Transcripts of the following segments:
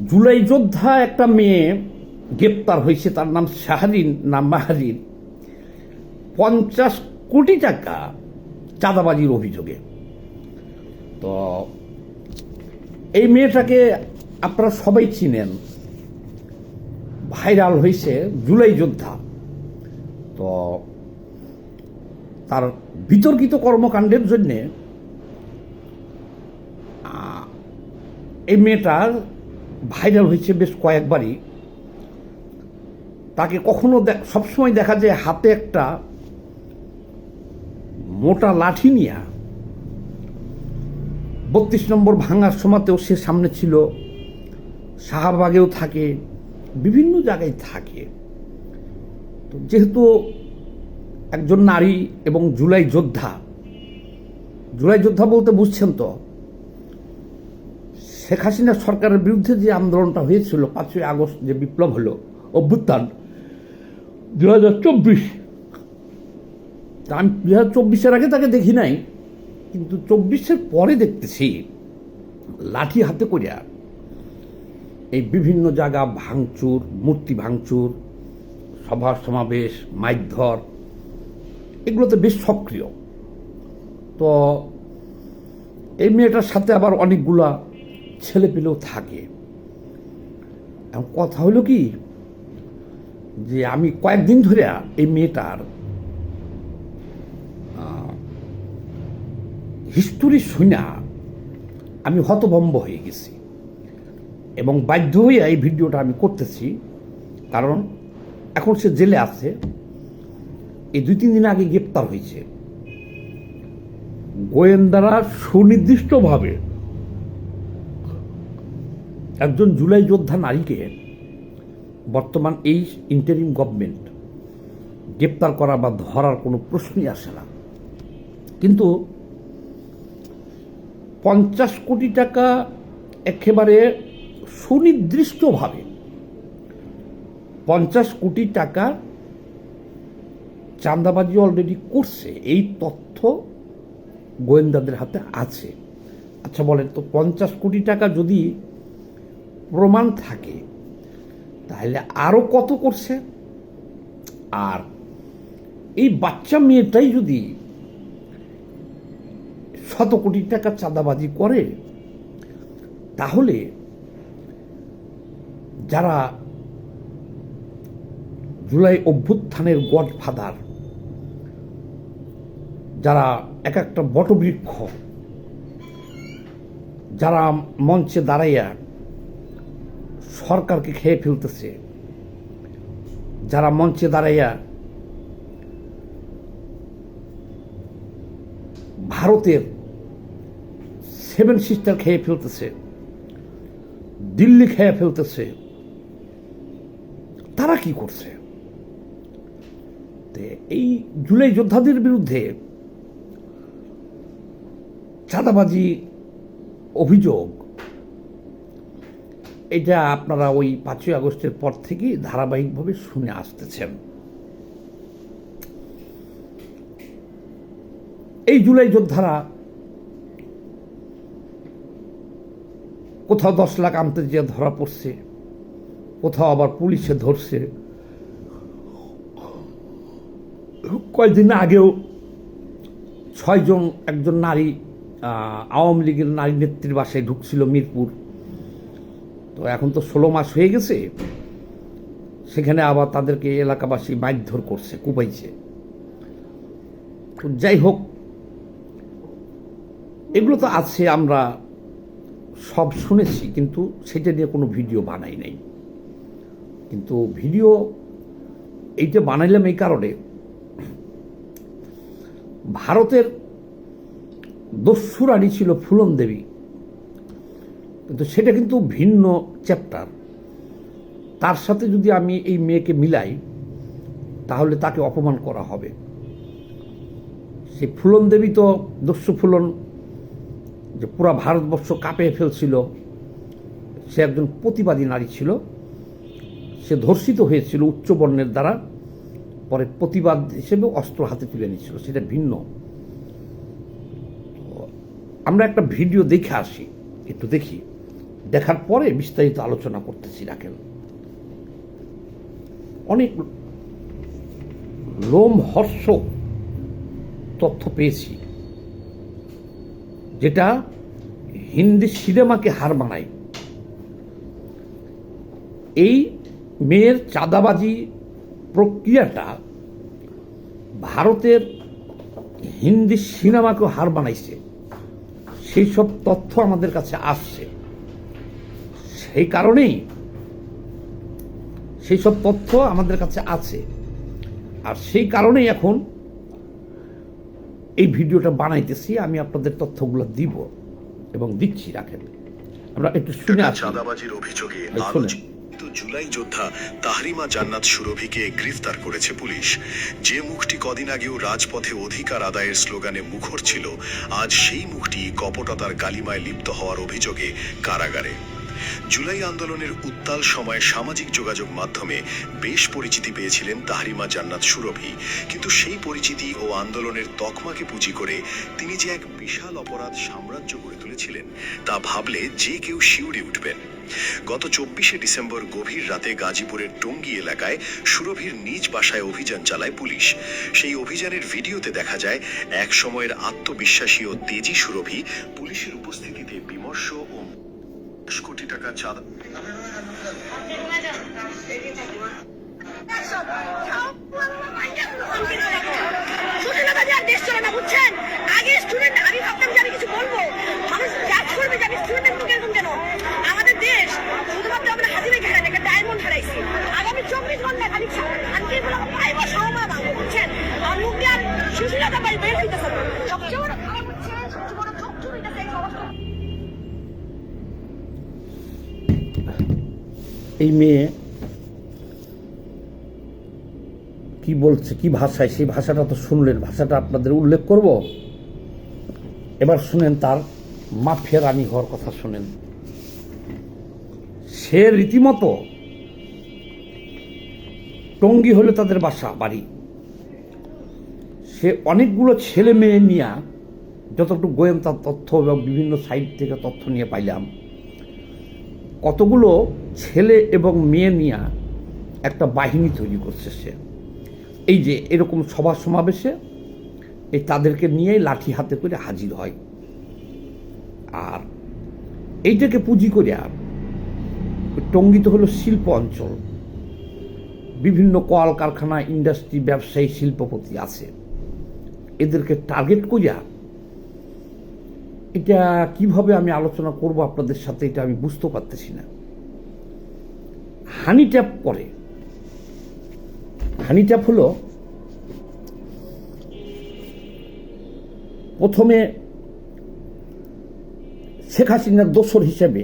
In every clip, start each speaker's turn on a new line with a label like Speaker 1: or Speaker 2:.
Speaker 1: জুলাই যোদ্ধা একটা মেয়ে গ্রেপ্তার হয়েছে, তার নাম শাহরিন না মাহরিন, 50 কোটি টাকা চাঁদাবাজির অভিযোগে। তো এই মেয়েটাকে আপনারা সবাই চিনেন, ভাইরাল হয়েছে জুলাই যোদ্ধা। তো তার বিতর্কিত কর্মকাণ্ডের জন্যে এই মেয়েটার ভাইরাল হয়েছে বেশ কয়েকবারই। তাকে কখনো সবসময় দেখা যায় হাতে একটা মোটা লাঠি নিয়ে 32 নম্বর ভাঙার সময়তেও সে সামনে ছিল, শাহবাগেও থাকে, বিভিন্ন জায়গায় থাকে। তো যেহেতু একজন নারী এবং জুলাই যোদ্ধা বলতে বুঝছেন তো, শেখ হাসিনা সরকারের বিরুদ্ধে যে আন্দোলনটা হয়েছিল 5ই আগস্ট, যে বিপ্লব হলো, অভ্যুত্থান 2024, আমি 2024-এর আগে তাকে দেখি নাই, কিন্তু 24-এর পরে দেখতেছি লাঠি হাতে করিয়া এই বিভিন্ন জায়গা ভাঙচুর, মূর্তি ভাঙচুর, সভা সমাবেশ, মাইকধর, এগুলোতে বেশ সক্রিয়। তো এই মেয়েটার সাথে আবার অনেকগুলা ছেলে পেলেও থাকে। এখন কথা হলো কি, যে আমি কয়েকদিন ধরে এই মেয়েটার হিস্টোরি শুনা আমি হতভম্ব হয়ে গেছি, এবং বাধ্য হয়ে এই ভিডিওটা আমি করতেছি। কারণ এখন সে জেলে আছে, এই 2-3 দিন আগে গ্রেপ্তার হয়েছে। গোয়েন্দারা সুনির্দিষ্টভাবে একজন জুলাই যোদ্ধা নারীকে বর্তমান এই ইন্টারিম গভর্নমেন্ট গ্রেপ্তার করা বা ধরার কোনো প্রশ্নই আসে না। কিন্তু 50 কোটি টাকা একেবারে সুনির্দিষ্টভাবে 50 কোটি টাকা চাঁদাবাজি অলরেডি করছে, এই তথ্য গোয়েন্দাদের হাতে আছে। আচ্ছা বলেন তো, 50 কোটি টাকা যদি প্রমাণ থাকে তাহলে আরো কত করছে? আর এই বাচ্চা মেয়েটাই যদি 100 কোটি টাকা চাঁদাবাজি করে, তাহলে যারা জুলাই অভ্যুত্থানের গডফাদার, যারা এক একটা বটবৃক্ষ, যারা মঞ্চে দাঁড়াইয়া সরকারকে খেয়ে ফেলতেছে, যারা মঞ্চে দাঁড়াইয়া ভারতের 7 সিস্টার খেয়ে ফেলতেছে, দিল্লি খেয়ে ফেলতেছে, তারা কি করছে? এই জুলাই যোদ্ধাদের বিরুদ্ধে চাঁদাবাজি অভিযোগ, এটা আপনারা ওই 5ই আগস্টের পর থেকেই ধারাবাহিকভাবে শুনে আসতেছেন। এই জুলাই যোদ্ধারা কোথাও 10 লাখ আনতে গিয়ে ধরা পড়ছে, কোথাও আবার পুলিশে ধরছে। কয়েকদিন আগেও 6 জন, একজন নারী আওয়ামী লীগের নারী নেত্রীর বাসায় ঢুকছিল মিরপুর। তো এখন তো 16 মাস হয়ে গেছে, সেখানে আবার তাদেরকে এলাকাবাসী মারধর করছে, কুপাইছে। তো যাই হোক, এগুলো তো আছে, আমরা সব শুনেছি, কিন্তু সেটা নিয়ে কোনো ভিডিও বানাই নাই। কিন্তু ভিডিও এইটা বানাইলাম এই কারণে, ভারতের দস্যু রানী ছিল ফুলন দেবী, কিন্তু সেটা কিন্তু ভিন্ন চ্যাপ্টার। তার সাথে যদি আমি এই মেয়েকে মিলাই, তাহলে তাকে অপমান করা হবে। সেই ফুলন দেবী তো দস্যু ফুলন, যে পুরা ভারতবর্ষ কাঁপিয়ে ফেলছিল, সে একজন প্রতিবাদী নারী ছিল। সে ধর্ষিত হয়েছিল উচ্চ বর্ণের দ্বারা, পরে প্রতিবাদ হিসেবে অস্ত্র হাতে তুলে নিয়েছিল, সেটা ভিন্ন। আমরা একটা ভিডিও দেখে আসি, একটু দেখি দেখার পরে বিস্তারিত আলোচনা করতেছি। রাখেন, অনেক লোমহর্ষক তথ্য পেয়েছি যেটা হিন্দি সিনেমাকে হার মানায়। এই মেয়ের চাঁদাবাজি প্রক্রিয়াটা ভারতের হিন্দি সিনেমাকেও হার বানাইছে, সেই সব তথ্য আমাদের কাছে আসছে। সেই কারণেই সেই সব তথ্য আমাদের কাছে আছে, আর সেই কারণেই এখন এই ভিডিওটা বানাইতেছি। আমি আপনাদের তথ্যগুলো দিব এবং দিচ্ছি। রাখেন, আমরা একটু শুনে আসি।
Speaker 2: চাঁদাবাজির অভিযোগে জুলাই যোদ্ধা তাহরিমা জান্নাত সুরভিকে গ্রেফতার করেছে পুলিশ। যে মুখটি কদিন আগেও রাজপথে অধিকার আদায়ের স্লোগানে মুখর ছিল, আজ সেই মুখটি কপটতার কালিমায় লিপ্ত হওয়ার অভিযোগে কারাগারে। জুলাই আন্দোলনের উত্তাল সময়ে সামাজিক যোগাযোগ মাধ্যমে বেশ পরিচিতি পেয়েছিলেন তাহরিমা জান্নাত সুরভি, কিন্তু সেই পরিচিতি ও আন্দোলনের তকমাকে পুঁজি করে তিনি যে এক বিশাল অপরাধ সাম্রাজ্য গড়ে তুলেছিলেন তা ভাবলে যে কেউ শিউরে উঠবেন। গত 24শে ডিসেম্বর গভীর রাতে গাজীপুরের টঙ্গী এলাকায় সুরভির নিজ বাসায় অভিযান চালায় পুলিশ। সেই অভিযানের ভিডিওতে দেখা যায় এক সময়ের আত্মবিশ্বাসী ও তেজি সুরভি পুলিশের উপস্থিতিতে বিমর্ষ ও কোটি টাকা চাঁদা
Speaker 3: আমাদের দেশ শুধুমাত্র আমরা হাজিরে ঘেরা একটা ডায়মন্ড হারাইছি। আগামী 24 ঘন্টা খালি শান্তি পাইব সহমা বাংলা, বুঝছেন? আর মুখ দিয়ে আর সুশীলতা পাই বের হইতেছে। সবচেয়ে বড় খারাপ হচ্ছে, সবচেয়ে বড় চোখ চুরিতেছে এই সমস্ত।
Speaker 1: এই মেয়ে কি বলছে, কি ভাষায়, সেই ভাষাটা তো শুনলেন, ভাষাটা আপনাদের উল্লেখ করব। এবার শুনেন তার মাফিয়া রানী হওয়ার কথা শুনেন। সে রীতিমতো টঙ্গী হলে তাদের বাসা বাড়ি, সে অনেকগুলো ছেলে মেয়ে নিয়ে, যতটুকু গোয়েন্দা তথ্য এবং বিভিন্ন সাইট থেকে তথ্য নিয়ে পাইলাম, কতগুলো ছেলে এবং মেয়ে নিয়ে একটা বাহিনী তৈরি করছে সে। এই যে এরকম সভা সমাবেশে এই তাদেরকে নিয়েই লাঠি হাতে করে হাজির হয়, আর এইটাকে পুঁজি করে টঙ্গী তো হলো শিল্প অঞ্চল, বিভিন্ন কল কারখানা, ইন্ডাস্ট্রি, ব্যবসায়ী, শিল্পপতি আছে। এদেরকে টার্গেট করিয়া এটা কিভাবে আমি আলোচনা করব আপনাদের সাথে, এটা আমি বুঝতে পারতেছি না। হানি ট্যাপ করে। হানি ট্যাপ হলো প্রথমে শেখ হাসিনার দোসর হিসেবে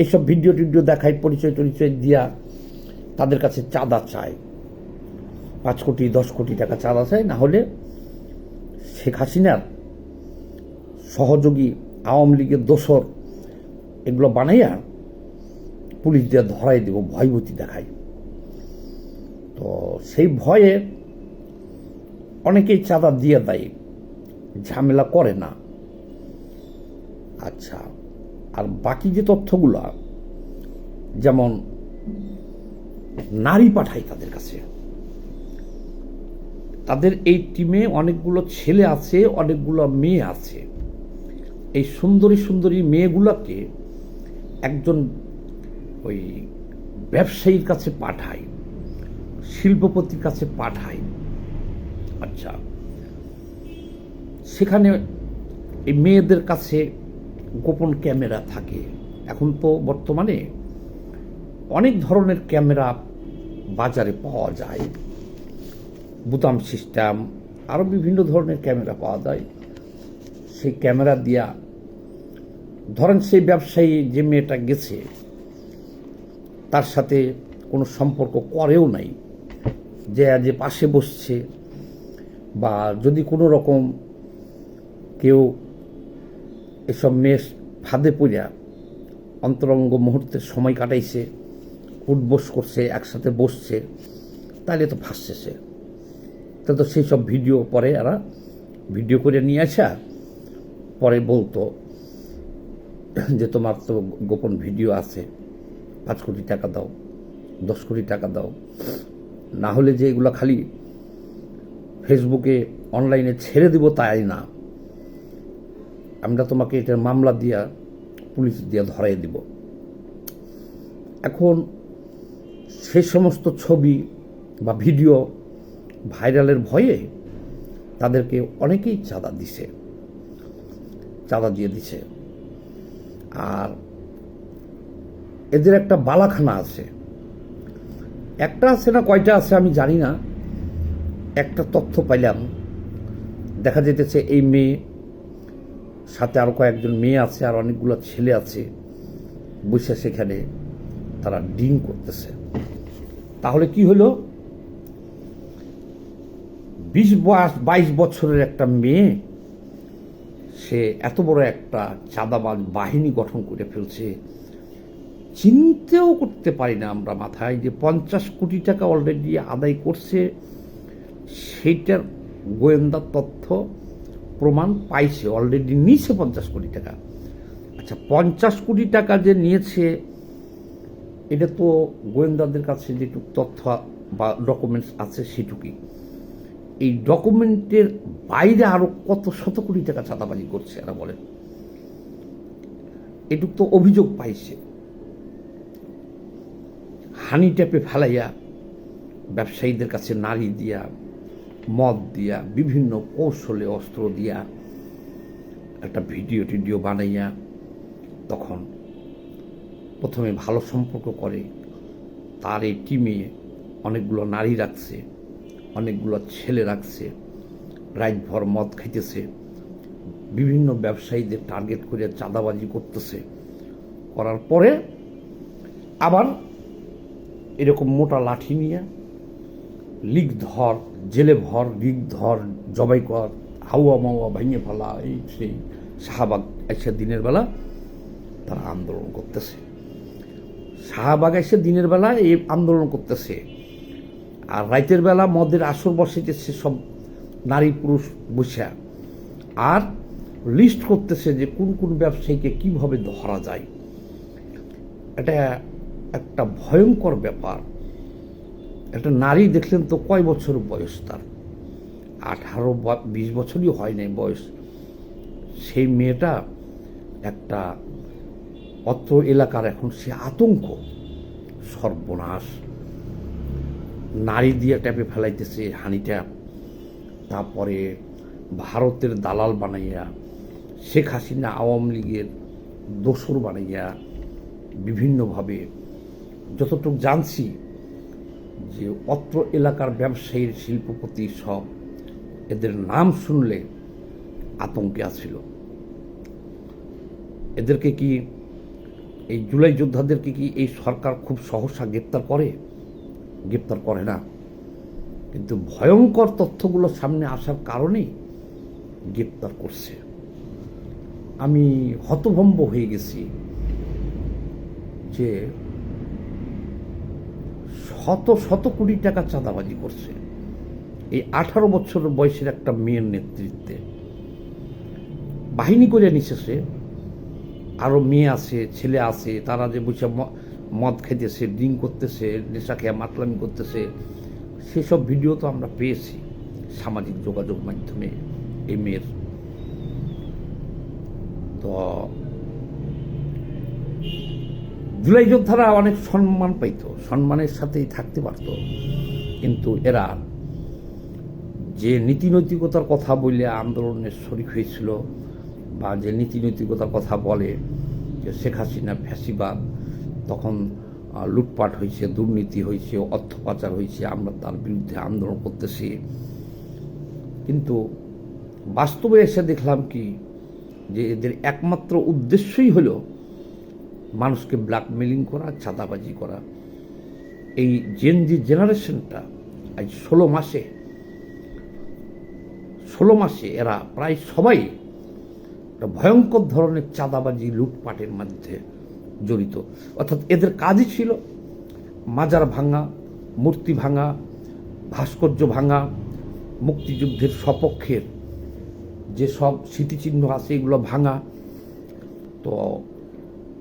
Speaker 1: এইসব ভিডিও টিডিও দেখায়, পরিচয় টরিচয় দিয়া তাদের কাছে চাঁদা চায়, 5 কোটি 10 কোটি টাকা চাঁদা চায়, না হলে শেখ হাসিনার সহযোগী আওয়ামী লীগের দোসর এগুলো বানাইয়া পুলিশ দিয়ে ধরাই দেব, ভয়ভীতি দেখায়। তো সেই ভয়ে অনেকেই চাঁদা দিয়ে দেয়, ঝামেলা করে না। আচ্ছা, আর বাকি যে তথ্যগুলো, যেমন নারী পাঠায় তাদের কাছে, তাদের এই টিমে অনেকগুলো ছেলে আছে, অনেকগুলো মেয়ে আছে। এই সুন্দরী সুন্দরী মেয়েগুলোকে একজন ওই ব্যবসায়ীর কাছে পাঠায়, শিল্পপতির কাছে পাঠায়। আচ্ছা, সেখানে এই মেয়েদের কাছে গোপন ক্যামেরা থাকে। এখন তো বর্তমানে অনেক ধরনের ক্যামেরা বাজারে পাওয়া যায়, বুতাম সিস্টেম, আরও বিভিন্ন ধরনের ক্যামেরা পাওয়া যায়। সেই ক্যামেরা দিয়া ধরেন সেই ব্যবসায়ী যে মেয়েটা গেছে তার সাথে কোনো সম্পর্ক করেও নাই, যে পাশে বসছে, বা যদি কোনো রকম কেউ এসব মেয়ে ফাঁদে পড়িয়া অন্তরঙ্গ মুহূর্তে সময় কাটাইছে, উঠবোস করছে, একসাথে বসছে, তাহলে তো ফাঁসছে সে। তো সেই সব ভিডিও পরে এরা ভিডিও করে নিয়ে আসা পরে বলতো যে তোমার তো গোপন ভিডিও আছে, 5 কোটি টাকা দাও, 10 কোটি টাকা দাও, না হলে যে এগুলো খালি ফেসবুকে অনলাইনে ছেড়ে দিব তাই না, আমরা তোমাকে এটার মামলা দিয়া পুলিশ দিয়ে ধরাই দিব। এখন সেই সমস্ত ছবি বা ভিডিও ভাইরালের ভয়ে তাদেরকে অনেকেই চাঁদা দিয়ে দিছে। আর এদের একটা বালাখানা আছে, একটা আছে না কয়টা আছে আমি জানি না, একটা তথ্য পাইলাম, দেখা যেতেছে এই মেয়ে সাথে আরো কয়েকজন মেয়ে আছে আর অনেকগুলো ছেলে আছে, বসে সেখানে তারা ডিং করতেছে। তাহলে কি হলো, 20-22 বছরের একটা মেয়ে সে এত বড় একটা চাঁদাবাজ বাহিনী গঠন করে ফেলছে। চিন্তাও করতে পারি না আমরা মাথায় যে 50 কোটি টাকা অলরেডি আদায় করছে, সেইটার গোয়েন্দা তথ্য প্রমাণ পাইছে, অলরেডি নিয়েছে 50 কোটি টাকা। আচ্ছা, 50 কোটি টাকা যে নিয়েছে এটা তো গোয়েন্দাদের কাছে যেটুকু তথ্য বা ডকুমেন্টস আছে সেটুকুই। এই ডকুমেন্টের বাইরে আরো কত শত কোটি টাকা চাঁদাবাজি করছে এরা, বলেন। এটুক তো অভিযোগ পাইছে। হানি ট্যাপে ফেলাইয়া ব্যবসায়ীদের কাছে নারী দিয়া, মদ দিয়া, বিভিন্ন কৌশলে অস্ত্র দিয়া একটা ভিডিও বানাইয়া তখন প্রথমে ভালো সম্পর্ক করে, তার এই টিমে অনেকগুলো নারী রাখছে, অনেকগুলো ছেলে রাখছে, রাতভর মদ খাইতেছে, বিভিন্ন ব্যবসায়ীদের টার্গেট করে চাঁদাবাজি করতেছে। করার পরে আবার এরকম মোটা লাঠি নিয়ে লিক ধর, জেলে ভর, লিক ধর, জবাই কর, হাওয়া মাওয়া ভেঙে ফেলা, এই সেই শাহবাগ এসে দিনের বেলা তারা আন্দোলন করতেছে। শাহবাগ এসে দিনের বেলা এই আন্দোলন করতেছে, আর রাতের বেলা মদের আসর বসাইতেছে সব নারী পুরুষ বসে, আর লিস্ট করতেছে যে কোন কোন ব্যবসায়ীকে কিভাবে ধরা যায়। এটা একটা ভয়ঙ্কর ব্যাপার। একটা নারী দেখলেন তো কয় বছর বয়স, তার 18-20 বছরই হয় নাই বয়স। সেই মেয়েটা একটা অত্র এলাকার এখন সে আতঙ্ক, সর্বনাশ। নারী দিয়ে ট্যাপে ফেলাইতেছে হানি ট্যাপ, তারপরে ভারতের দালাল বানাইয়া, শেখ হাসিনা আওয়ামী লীগের দোসর বানাইয়া বিভিন্নভাবে, যতটুকু জানছি যে অত্র এলাকার ব্যবসায়ীর শিল্পপতি সব এদের নাম শুনলে আতঙ্কে আছিল। এদেরকে কি, এই জুলাই যোদ্ধাদেরকে কি এই সরকার খুব সহসা গ্রেপ্তার করে না, কিন্তু ভয়ঙ্কর তথ্যগুলো সামনে আসার কারণেই গ্রেপ্তার করছে। আমি হতভম্ব হয়ে গেছি যে শত কোটি টাকা চাঁদাবাজি করছে এই 18 বছর বয়সের একটা মেয়ের নেতৃত্বে। বাহিনী করে নিছে সে, আরো মেয়ে আছে, ছেলে আছে, তারা যে বসে মদ খাইতেছে, ড্রিঙ্ক করতেছে, নেশা খেয়ে মাতলামি করতেছে, সেসব ভিডিও তো আমরা পেয়েছি সামাজিক যোগাযোগ মাধ্যমে এই মেয়ের। তো জুলাই যোদ্ধারা অনেক সম্মান পাইত, সম্মানের সাথেই থাকতে পারত, কিন্তু এরা যে নীতি নৈতিকতার কথা বলে আন্দোলনের শরিক হয়েছিল, বা যে নীতি নৈতিকতার কথা বলে যে শেখ হাসিনা ফ্যাসিবাদ, তখন লুটপাট হয়েছে, দুর্নীতি হয়েছে, অর্থ পাচার হয়েছে, আমরা তার বিরুদ্ধে আন্দোলন করতেছি। কিন্তু বাস্তবে এসে দেখলাম কি, যে এদের একমাত্র উদ্দেশ্যই হলো মানুষকে ব্ল্যাকমেলিং করা, চাঁদাবাজি করা। এই জেনারেশনটা আজ 16 মাসে এরা প্রায় সবাই একটা ভয়ঙ্কর ধরনের চাঁদাবাজি, লুটপাটের মধ্যে জড়িত। অর্থাৎ এদের কাজই ছিল মাজার ভাঙা, মূর্তি ভাঙা, ভাস্কর্য ভাঙা, মুক্তিযুদ্ধের সপক্ষের যে সব স্মৃতিচিহ্ন আছে এগুলো ভাঙা। তো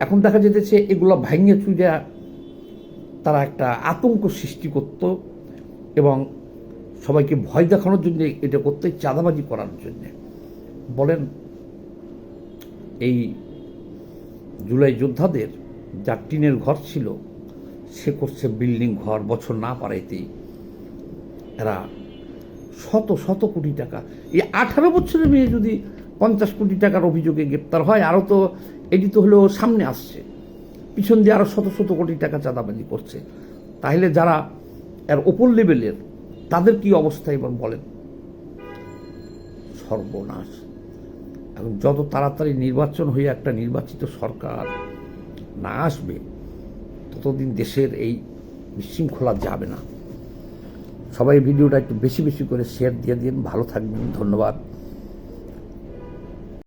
Speaker 1: এখন দেখা যেতেছে এগুলো ভাঙিয়ে চুইয়া তারা একটা আতঙ্ক সৃষ্টি করত এবং সবাইকে ভয় দেখানোর জন্য এটা করতে, চাঁদাবাজি করার জন্যে। বলেন এই জুলাই যোদ্ধাদের যার টিনের ঘর ছিল সে করছে বিল্ডিং ঘর, বছর না পারাইতেই এরা শত শত কোটি টাকা, এই 18 বছরের মেয়ে যদি 50 কোটি টাকার অভিযোগে গ্রেপ্তার হয়, আরও তো এটি তো হলেও সামনে আসছে, পিছন দিয়ে আরও শত শত কোটি টাকা চাঁদাবাজি করছে। তাহলে যারা এর ওপর লেভেলের তাদের কি অবস্থা এবার বলেন? সর্বনাশ। এখন যত তাড়াতাড়ি নির্বাচন হয়ে একটা নির্বাচিত সরকার না আসবে ততদিন দেশের এই বিশৃঙ্খলা যাবে না। সবাই ভিডিওটা একটু বেশি বেশি করে শেয়ার দিয়ে দিন। ভালো থাকবেন, ধন্যবাদ।